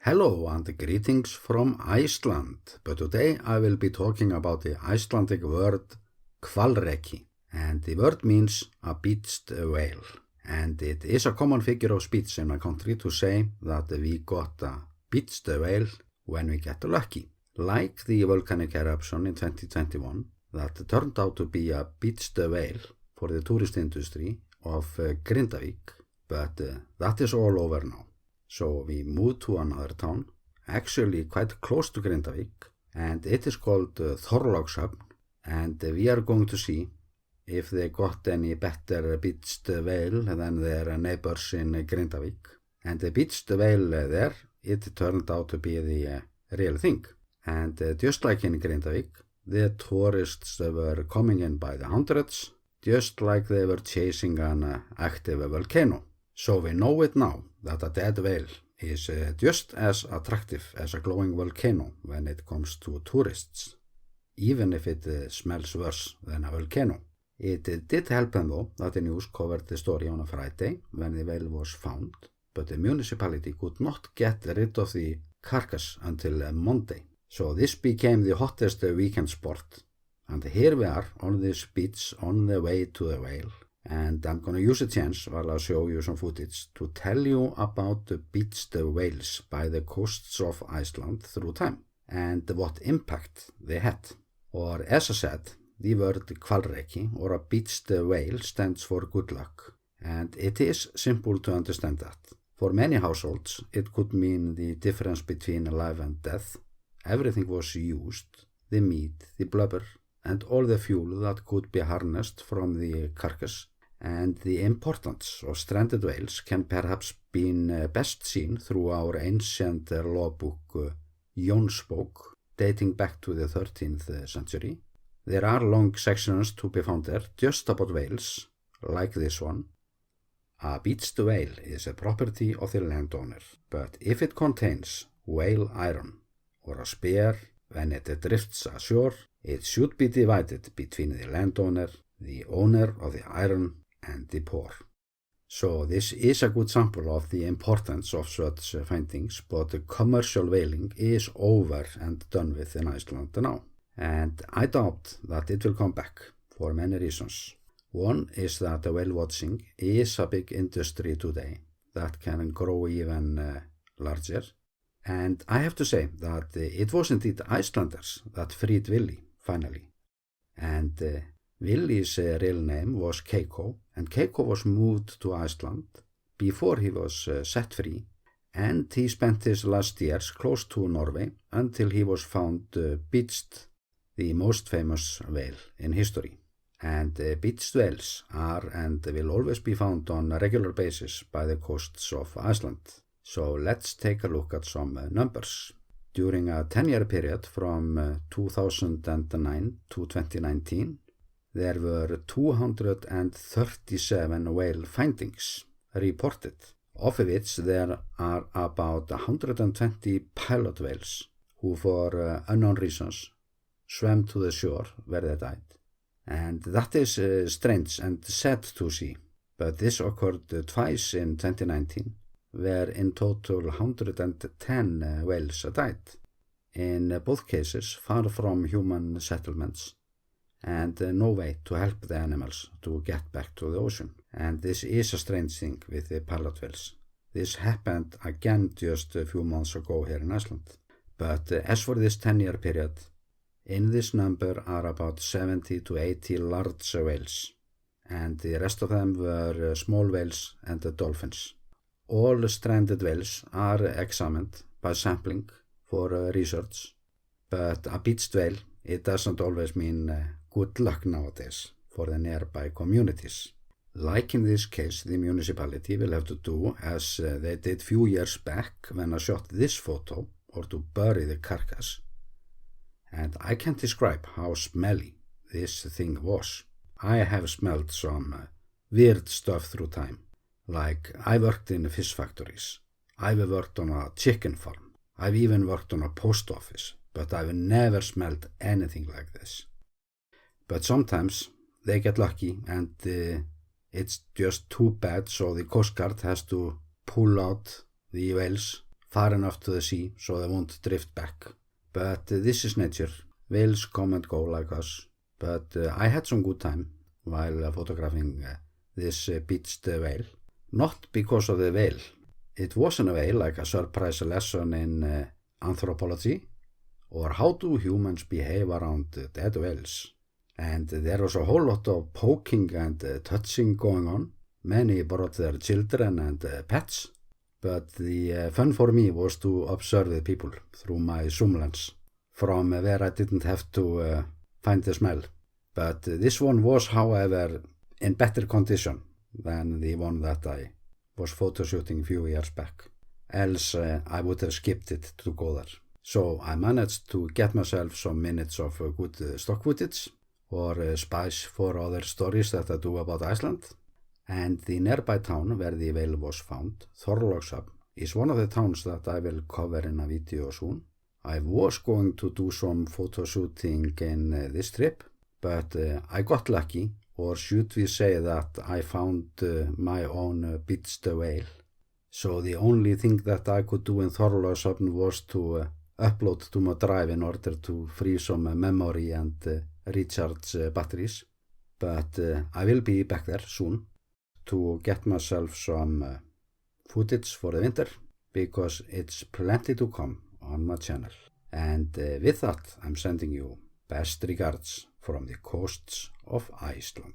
Hello and greetings from Iceland, but today I will be talking about the Icelandic word hvalreki, and the word means a beached whale, and it is a common figure of speech in my country to say that we got a beached whale when we get lucky, like the volcanic eruption in 2021 that turned out to be a beached whale for the tourist industry of Grindavík, but that is all over now. So we moved to another town, actually quite close to Grindavík, and it is called Þorlákshöfn, and we are going to see if they got any better beached whale than their neighbors in Grindavík. And the beached whale there, it turned out to be the real thing. And just like in Grindavík, the tourists were coming in by the hundreds, just like they were chasing an active volcano. So we know it now that a dead whale is just as attractive as a glowing volcano when it comes to tourists, even if it smells worse than a volcano. It did help them though that the news covered the story on a Friday when the whale was found, but the municipality could not get rid of the carcass until Monday. So this became the hottest weekend sport, and here we are on this beach on the way to the whale. And I'm going to use a chance while I show you some footage to tell you about the beached whales by the coasts of Iceland through time and what impact they had. Or as I said, the word hvalreki or a beached whale stands for good luck, and it is simple to understand that. For many households, it could mean the difference between life and death. Everything was used, the meat, the blubber, and all the fuel that could be harnessed from the carcass, and the importance of stranded whales can perhaps be best seen through our ancient law book Jónsbók, dating back to the 13th century. There are long sections to be found there just about whales, like this one. A beached whale is a property of the landowner, but if it contains whale iron or a spear, when it drifts ashore, it should be divided between the landowner, the owner of the iron, and the poor. So this is a good sample of the importance of such findings, but commercial whaling is over and done with in Iceland now. And I doubt that it will come back for many reasons. One is that whale watching is a big industry today that can grow even larger. And I have to say that it was indeed Icelanders that freed Willie, finally. And Willie's real name was Keiko, and Keiko was moved to Iceland before he was set free, and he spent his last years close to Norway until he was found beached, the most famous whale in history. And beached whales are and will always be found on a regular basis by the coasts of Iceland. So let's take a look at some numbers. During a 10-year period from 2009 to 2019, there were 237 whale findings reported, of which there are about 120 pilot whales who for unknown reasons swam to the shore where they died. And that is strange and sad to see, but this occurred twice in 2019, where in total 110 whales died, in both cases far from human settlements, and no way to help the animals to get back to the ocean. And this is a strange thing with the pilot whales. This happened again just a few months ago here in Iceland. But as for this 10-year period, in this number are about 70 to 80 large whales, and the rest of them were small whales and dolphins. All stranded whales are examined by sampling for research, but a beached whale, it doesn't always mean good luck nowadays for the nearby communities. Like in this case, the municipality will have to do as they did few years back when I shot this photo, or to bury the carcass. And I can't describe how smelly this thing was. I have smelled some weird stuff through time. Like I worked in fish factories, I've worked on a chicken farm, I've even worked on a post office, but I've never smelled anything like this. But sometimes they get lucky and it's just too bad, so the Coast Guard has to pull out the whales far enough to the sea so they won't drift back. But this is nature. Whales come and go like us. But I had some good time while photographing this beached whale. Not because of the whale. It wasn't a whale like a surprise lesson in anthropology, or how do humans behave around dead whales. And there was a whole lot of poking and touching going on. Many brought their children and pets, but the fun for me was to observe the people through my zoom lens, from where I didn't have to find the smell. But this one was, however, in better condition than the one that I was photoshooting a few years back. Else I would have skipped it to go there. So I managed to get myself some minutes of good stock footage, or spice for other stories that I do about Iceland. And the nearby town where the whale was found, Þorlákshöfn, is one of the towns that I will cover in a video soon. I was going to do some photo shooting in this trip, but I got lucky, or should we say that I found my own beached whale. So the only thing that I could do in Þorlákshöfn was to upload to my drive in order to free some memory and recharge batteries. But I will be back there soon to get myself some footage for the winter, because it's plenty to come on my channel. And with that, I'm sending you best regards from the coasts of Iceland.